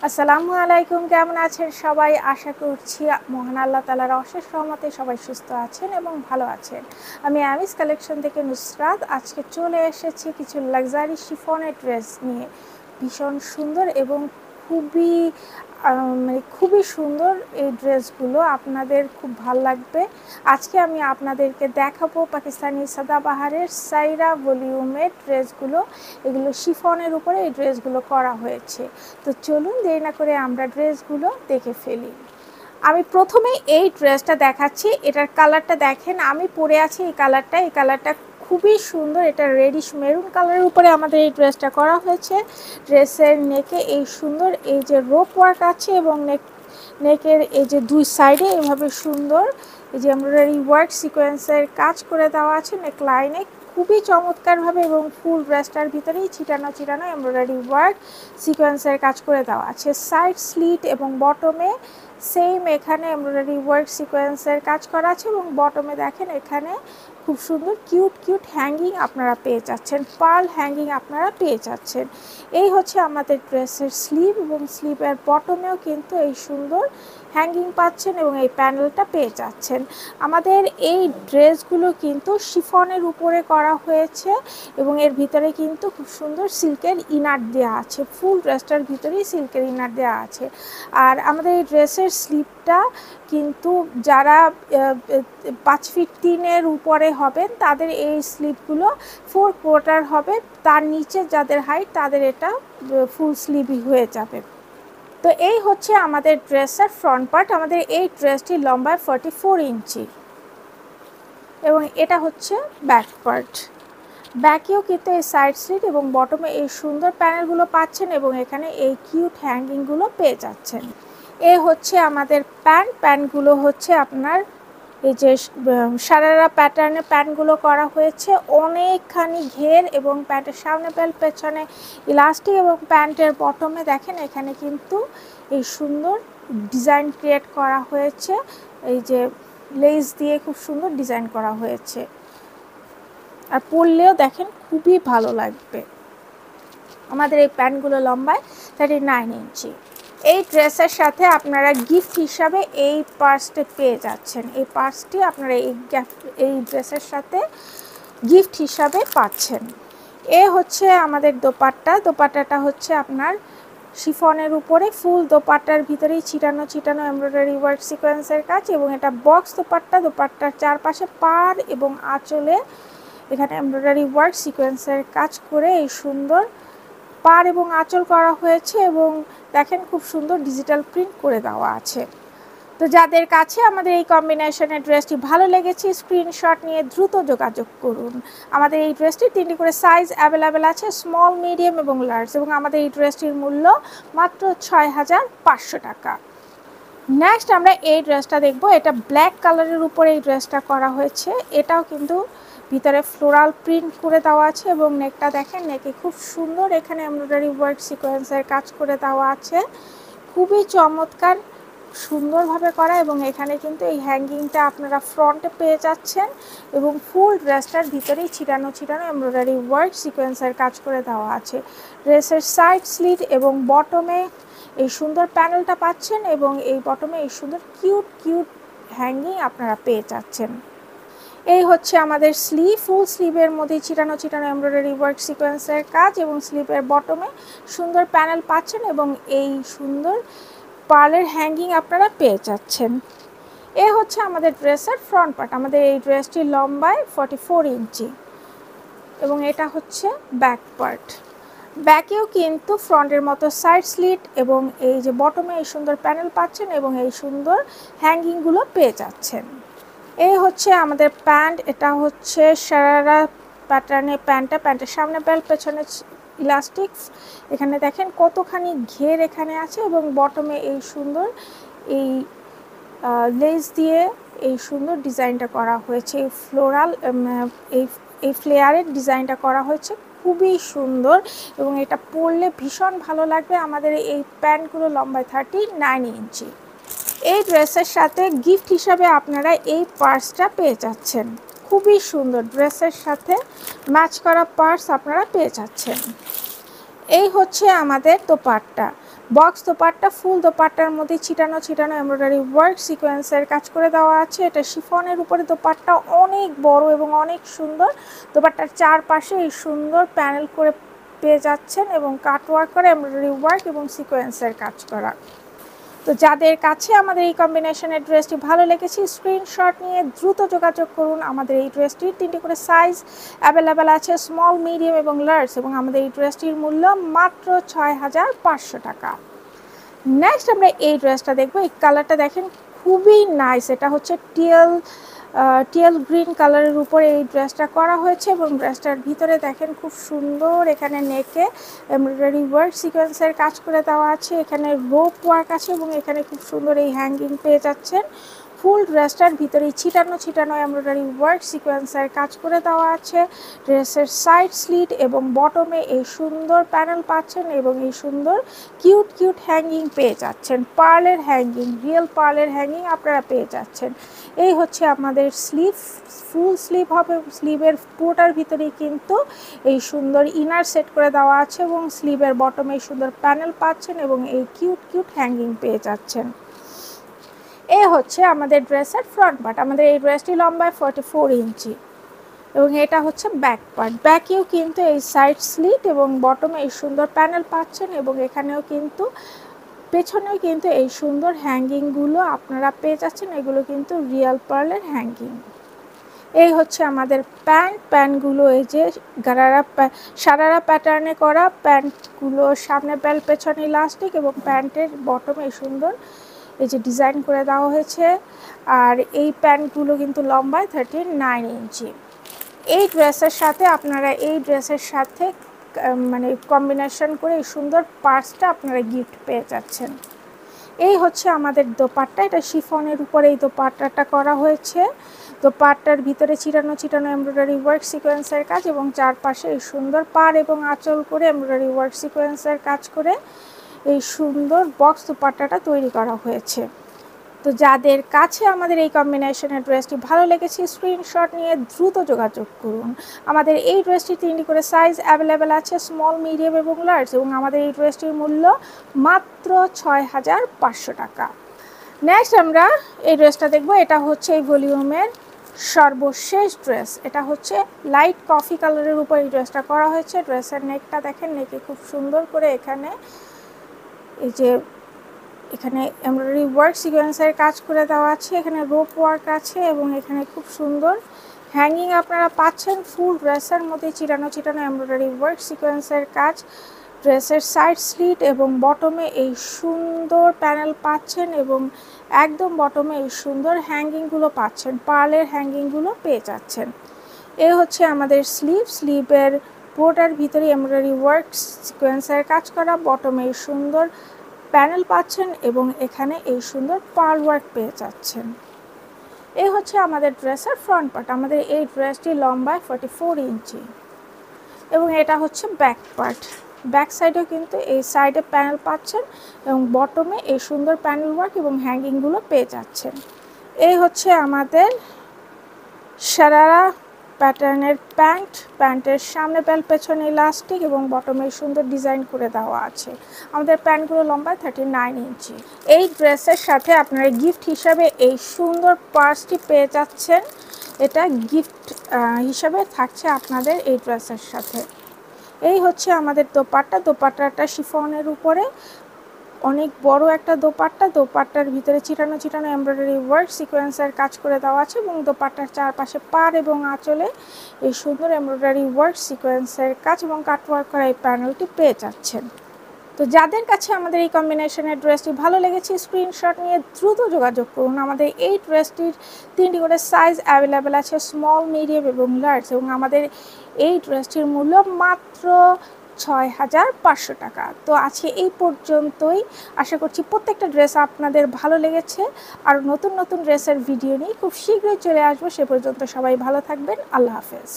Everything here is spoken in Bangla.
আসসালামু আলাইকুম, কেমন আছেন সবাই? আশা করছি মহান আল্লাহ তাআলার অশেষ রহমতে সবাই সুস্থ আছেন এবং ভালো আছেন। আমি আমিস কালেকশন থেকে নুসরাত আজকে চলে এসেছি কিছু লাক্সারি শিফনের ড্রেস নিয়ে। ভীষণ সুন্দর এবং খুবই সুন্দর এই ড্রেসগুলো, আপনাদের খুব ভালো লাগবে। আজকে আমি আপনাদেরকে দেখাবো পাকিস্তানি সাদাবাহারের সাইরা ভলিউমের ড্রেসগুলো। এগুলো শিফনের উপরে এই ড্রেসগুলো করা হয়েছে। তো চলুন দেরি না করে আমরা ড্রেসগুলো দেখে ফেলি। আমি প্রথমে এই ড্রেসটা দেখাচ্ছি। এটার কালারটা দেখেন, আমি পরে আছি এই কালারটা খুবই সুন্দর। এটা রেডিশ মেরুন কালারের উপরে আমাদের এই ড্রেসটা করা হয়েছে। ড্রেসের নেকে এই সুন্দর এই যে রোপ ওয়ার্ক আছে এবং নেকের এই যে দুই সাইডে এভাবে সুন্দর এই যে এমব্রয়ডারি ওয়ার্ক সিকোয়েন্সের কাজ করে দেওয়া আছে নেক লাইনে, খুবই চমৎকারভাবে, এবং ফুল ড্রেসটার ভিতরেই ছিটানো এমব্রয়ডারি ওয়ার্ক সিকোয়েন্সের কাজ করে দেওয়া আছে। সাইড স্লিট এবং বটমে সেম এখানে এমব্রয়ডারি ওয়ার্ক সিকোয়েন্সের কাজ করা আছে এবং বটমে দেখেন এখানে খুব সুন্দর কিউট হ্যাঙ্গিং আপনারা পেয়ে যাচ্ছেন, পার্ল হ্যাঙ্গিং আপনারা পেয়ে যাচ্ছেন। এই হচ্ছে আমাদের ড্রেসের স্লিভ, এবং স্লিভের বটমেও কিন্তু এই সুন্দর হ্যাঙ্গিং পাচ্ছেন এবং এই প্যানেলটা পেয়ে যাচ্ছেন। আমাদের এই ড্রেসগুলো কিন্তু শিফনের উপরে করা হয়েছে এবং এর ভিতরে কিন্তু খুব সুন্দর সিল্কের ইনার দেওয়া আছে, ফুল ড্রেসটার ভিতরেই সিল্কের ইনার দেওয়া আছে। আর আমাদের এই ড্রেসের স্লিভটা কিন্তু যারা 5 ফিট 3 উপরে হবেন তাদের এই স্লিভগুলো 4 কোয়ার্টার হবে, তার নিচে যাদের হাইট তাদের এটা ফুল স্লিভই হয়ে যাবে। তো এই হচ্ছে আমাদের ড্রেসের ফ্রন্ট পার্ট। আমাদের এই ড্রেসটি লম্বায় 44 ইঞ্চি এবং এটা হচ্ছে ব্যাক পার্ট। ব্যাকেও কিন্তু এই সাইড স্লিট এবং বটমে এই সুন্দর প্যানেলগুলো পাচ্ছেন এবং এখানে এই কিউট হ্যাঙ্গিংগুলো পেয়ে যাচ্ছেন। এ হচ্ছে আমাদের প্যান্টগুলো হচ্ছে আপনার এই যে সারারা প্যাটার্নের প্যান্টগুলো করা হয়েছে, অনেকখানি ঘের এবং প্যান্টের সামনে বেল্ট, পেছনে ইলাস্টিক, এবং প্যান্টের বটমে দেখেন এখানে কিন্তু এই সুন্দর ডিজাইন ক্রিয়েট করা হয়েছে, এই যে লেস দিয়ে খুব সুন্দর ডিজাইন করা হয়েছে। আর পরলেও দেখেন খুবই ভালো লাগবে। আমাদের এই প্যান্টগুলো লম্বায় 39 ইঞ্চি। এই ড্রেসের সাথে আপনারা গিফট হিসাবে এই পার্সটি পেয়ে যাচ্ছেন। এই পার্সটি আপনারা এই ড্রেসের সাথে গিফট হিসাবে পাচ্ছেন। এ হচ্ছে আমাদের দোপাট্টাটা হচ্ছে আপনার শিফনের উপরে ফুল দোপাট্টার ভিতরেই ছিটানো এমব্রয়ডারি ওয়ার্ক সিকোয়েন্সের কাজ, এবং এটা বক্স দোপাট্টার চারপাশে পার এবং আঁচলে এখানে এমব্রয়ডারি ওয়ার্ক সিকোয়েন্সের কাজ করে এই সুন্দর পার এবং আঁচল করা হয়েছে এবং দেখেন খুব সুন্দর ডিজিটাল প্রিন্ট করে দেওয়া আছে। তো যাদের কাছে আমাদের এই কম্বিনেশনের ড্রেসটি ভালো লেগেছে স্ক্রিনশট নিয়ে দ্রুত যোগাযোগ করুন। আমাদের এই ড্রেসটির 3টি করে সাইজ অ্যাভেলেবেল আছে, স্মল, মিডিয়াম এবং লার্জ, এবং আমাদের এই ড্রেসটির মূল্য মাত্র 6500 টাকা। নেক্সট আমরা এই ড্রেসটা দেখব। এটা ব্ল্যাক কালারের উপরে এই ড্রেসটা করা হয়েছে। এটাও কিন্তু ভিতরে ফ্লোরাল প্রিন্ট করে দেওয়া আছে এবং নেকটা দেখেন, নেকে খুব সুন্দর এখানে এমব্রয়ডারি ওয়ার্ক সিকোয়েন্সের কাজ করে দেওয়া আছে, খুবই চমৎকার সুন্দরভাবে করা, এবং এখানে কিন্তু এই হ্যাঙ্গিংটা আপনারা ফ্রন্টে পেয়ে যাচ্ছেন এবং ফুল ড্রেসটার ভিতরেই ছিটানো এমব্রয়ডারি ওয়ার্ক সিকোয়েন্সের কাজ করে দেওয়া আছে। ড্রেসের সাইড স্লিট এবং বটমে এই সুন্দর প্যানেলটা পাচ্ছেন এবং এই বটমে এই সুন্দর কিউট হ্যাঙ্গিং আপনারা পেয়ে যাচ্ছেন। এই হচ্ছে আমাদের স্লিভ, ফুল স্লিভের মধ্যে ছিটানো এমব্রয়ডারি ওয়ার্ক সিকোয়েন্সের কাজ এবং স্লিভের বটমে সুন্দর প্যানেল পাচ্ছেন এবং এই সুন্দর পার্লের হ্যাঙ্গিং আপনারা পেয়ে যাচ্ছেন। এ হচ্ছে আমাদের ড্রেসের ফ্রন্ট পার্ট। আমাদের এই ড্রেসটি লম্বায় 44 ইঞ্চি এবং এটা হচ্ছে ব্যাক পার্ট। ব্যাকেও কিন্তু ফ্রন্টের মতো সাইড স্লিট এবং এই যে বটমে এই সুন্দর প্যানেল পাচ্ছেন এবং এই সুন্দর হ্যাঙ্গিংগুলো পেয়ে যাচ্ছেন। এই হচ্ছে আমাদের প্যান্ট। এটা হচ্ছে সারারা প্যাটার্নের প্যান্টের সামনে বেল্ট, পেছনে ইলাস্টিক, এখানে দেখেন কতখানি ঘের এখানে আছে এবং বটমে এই সুন্দর এই লেস দিয়ে এই সুন্দর ডিজাইনটা করা হয়েছে, এই ফ্লোরাল এই ফ্লেয়ারের ডিজাইনটা করা হয়েছে, খুবই সুন্দর এবং এটা পরলে ভীষণ ভালো লাগবে। আমাদের এই প্যান্টগুলো লম্বায় 39 ইঞ্চি। এই ড্রেসের সাথে গিফট হিসাবে আপনারা এই পার্সটা পেয়ে যাচ্ছেন, খুবই সুন্দর ড্রেসের সাথে ম্যাচ করা পার্স আপনারা পেয়ে যাচ্ছেন। এই হচ্ছে আমাদের দোপাট্টা। বক্স দোপাট্টা, ফুল দোপাট্টার মধ্যে ছিটানো ছিটানো এমব্রয়ডারি ওয়ার্ক সিকোয়েন্সের কাজ করে দেওয়া আছে। এটা শিফনের উপরে দোপাট্টা, অনেক বড় এবং অনেক সুন্দর। দোপাট্টার চারপাশে এই সুন্দর প্যানেল করে পেয়ে যাচ্ছেন এবং কাটওয়ার্ক করা এমব্রয়ডারি ওয়ার্ক এবং সিকোয়েন্সের কাজ করা। তো যাদের কাছে আমাদের এই কম্বিনেশনের ড্রেসটি ভালো লেগেছে স্ক্রিনশট নিয়ে দ্রুত যোগাযোগ করুন। আমাদের এই ড্রেসটির 3টি করে সাইজ অ্যাভেলেবেল আছে, স্মল, মিডিয়াম এবং লার্জ, এবং আমাদের এই ড্রেসটির মূল্য মাত্র 6500 টাকা। নেক্সট আমরা এই ড্রেসটা দেখবো। এই কালারটা দেখেন খুবই নাইস। এটা হচ্ছে টিয়েল গ্রিন কালারের উপরে এই ড্রেসটা করা হয়েছে এবং ড্রেসটার ভিতরে দেখেন খুব সুন্দর এখানে নেকে এমব্রয়ডারি ওয়ার্ক সিকোয়েন্সের কাজ করে দেওয়া আছে। এখানে রোপ ওয়ার্ক আছে এবং এখানে খুব সুন্দর এই হ্যাঙ্গিং পেয়ে যাচ্ছেন। ফুল ড্রেসটার ভিতরে ছিটানো ছিটানো এমব্রয়ডারি ওয়ার্ক সিকোয়েন্সের কাজ করে দেওয়া আছে। ড্রেসের সাইড স্লিট এবং বটমে এই সুন্দর প্যানেল পাচ্ছেন এবং এই সুন্দর কিউট কিউট হ্যাঙ্গিং পেয়ে যাচ্ছেন। পার্লের হ্যাঙ্গিং, রিয়েল পার্লের হ্যাঙ্গিং আপনারা পেয়ে যাচ্ছেন। এই হচ্ছে আমাদের স্লিভ, ফুল স্লিভ হবে। স্লিভের পুরোটার ভিতরেই কিন্তু এই সুন্দর ইনার সেট করে দেওয়া আছে এবং স্লিভের বটমে এই সুন্দর প্যানেল পাচ্ছেন এবং এই কিউট কিউট হ্যাঙ্গিং পেয়ে যাচ্ছেন। এ হচ্ছে আমাদের ড্রেসের ফ্রন্ট পার্ট। আমাদের এই ড্রেসটি লম্বায় 44 ইঞ্চি এবং এটা হচ্ছে ব্যাক পার্ট। ব্যাকেও কিন্তু এই সাইড স্লিট এবং বটমে এই সুন্দর প্যানেল পাচ্ছেন এবং এখানেও কিন্তু পেছনেও কিন্তু এই সুন্দর হ্যাঙ্গিংগুলো আপনারা পেয়ে যাচ্ছেন। এগুলো কিন্তু রিয়েল পার্লের হ্যাঙ্গিং। এই হচ্ছে আমাদের প্যান্টগুলো এই যে সারারা প্যাটার্নে করা প্যান্টগুলো, সামনে বেল্ট পেছনে ইলাস্টিক এবং প্যান্টের বটমে এই সুন্দর এই যে ডিজাইন করে দেওয়া হয়েছে। আর এই প্যান্টগুলো কিন্তু লম্বায় 39 ইঞ্চি। এই ড্রেসের সাথে আপনারা এই ড্রেসের সাথে মানে কম্বিনেশন করে এই সুন্দর পার্সটা আপনারা গিফট পেয়ে যাচ্ছেন। এই হচ্ছে আমাদের দোপাট্টা। এটা শিফনের উপরে এই দোপাট্টাটা করা হয়েছে। দোপাট্টার ভিতরে ছিটানো ছিটানো এমব্রয়ডারি ওয়ার্ক সিকোয়েন্সের কাজ এবং চারপাশে এই সুন্দর পাড় এবং আঁচল করে এমব্রয়ডারি ওয়ার্ক সিকোয়েন্সের কাজ করে এই সুন্দর বক্স দোপাট্টাটা তৈরি করা হয়েছে। তো যাদের কাছে আমাদের এই কম্বিনেশনের ড্রেসটি ভালো লেগেছে স্ক্রিনশট নিয়ে দ্রুত যোগাযোগ করুন। আমাদের এই ড্রেসটি 3টি করে সাইজ অ্যাভেলেবেল আছে, স্মল, মিডিয়াম এবং লার্জ, এবং আমাদের এই ড্রেসটির মূল্য মাত্র 6500 টাকা। নেক্সট আমরা এই ড্রেসটা দেখব। এটা হচ্ছে এই ভলিউমের সর্বশেষ ড্রেস। এটা হচ্ছে লাইট কফি কালারের উপর এই ড্রেসটা করা হয়েছে। ড্রেসের নেকটা দেখেন, নেকে খুব সুন্দর করে এখানে এই যে এখানে এমব্রয়ডারি ওয়ার্ক সিকোয়েন্সের কাজ করে দেওয়া আছে। এখানে রোপ ওয়ার্ক আছে এবং এখানে খুব সুন্দর হ্যাঙ্গিং আপনারা পাচ্ছেন। ফুল ড্রেসের মধ্যে চিটানো চিটানো এমব্রয়ডারি ওয়ার্ক সিকোয়েন্সের কাজ। ড্রেসের সাইড স্লিট এবং বটমে এই সুন্দর প্যানেল পাচ্ছেন এবং একদম বটমে এই সুন্দর হ্যাঙ্গিংগুলো পাচ্ছেন, পার্লের হ্যাঙ্গিংগুলো পেয়ে যাচ্ছেন। এই হচ্ছে আমাদের স্লিভের পুরোটার ভিতরে এমব্রয়ডারি ওয়ার্ক সিকোয়েন্সের কাজ করা, বটমে এই সুন্দর প্যানেল পাচ্ছেন এবং এখানে এই সুন্দর পার্ল ওয়ার্ক পেয়ে যাচ্ছেন। এই হচ্ছে আমাদের ড্রেসের ফ্রন্ট পার্ট। আমাদের এই ড্রেসটি লম্বায় 44 ইঞ্চি এবং এটা হচ্ছে ব্যাক পার্ট। ব্যাক সাইডেও কিন্তু এই সাইডে প্যানেল পাচ্ছেন এবং বটমে এই সুন্দর প্যানেল ওয়ার্ক এবং হ্যাঙ্গিংগুলো পেয়ে যাচ্ছেন। এই হচ্ছে আমাদের সারারা প্যাটার্নের প্যান্টের সামনে বেল্ট পেছনে ইলাস্টিক এবং বটমে সুন্দর ডিজাইন করে দেওয়া আছে। আমাদের প্যান্টগুলো লম্বায় 39 ইঞ্চি। এই ড্রেসের সাথে আপনারা গিফট হিসাবে এই সুন্দর পার্সটি পেয়ে যাচ্ছেন। এটা গিফট হিসাবে থাকছে আপনাদের এই ড্রেসের সাথে। এই হচ্ছে আমাদের দোপাট্টাটা শিফনের উপরে অনেক বড় একটা দোপাট্টার ভিতরে চিটানো চিটানো এমব্রয়ডারি ওয়ার্ক সিকোয়েন্সের কাজ করে দেওয়া আছে এবং দোপাট্টার চারপাশে পাড় এবং আঁচলে এই সুন্দর এমব্রয়ডারি ওয়ার্ক সিকোয়েন্সের কাজ এবং কাটওয়ার্ক করা এই প্যানেলটি পেয়ে যাচ্ছেন। তো যাদের কাছে আমাদের এই কম্বিনেশনের ড্রেসটি ভালো লেগেছে স্ক্রিনশট নিয়ে দ্রুত যোগাযোগ করুন। আমাদের এই ড্রেসটির 3টি করে সাইজ অ্যাভেলেবেল আছে, স্মল, মিডিয়াম এবং লার্জ, এবং আমাদের এই ড্রেসটির মূল্য মাত্র 6500 টাকা। তো আজকে এই পর্যন্তই। আশা করছি প্রত্যেকটা ড্রেস আপনাদের ভালো লেগেছে। আর নতুন নতুন ড্রেসের ভিডিও নিয়ে খুব শীঘ্রই চলে আসবো। সে পর্যন্ত সবাই ভালো থাকবেন। আল্লাহ হাফেজ।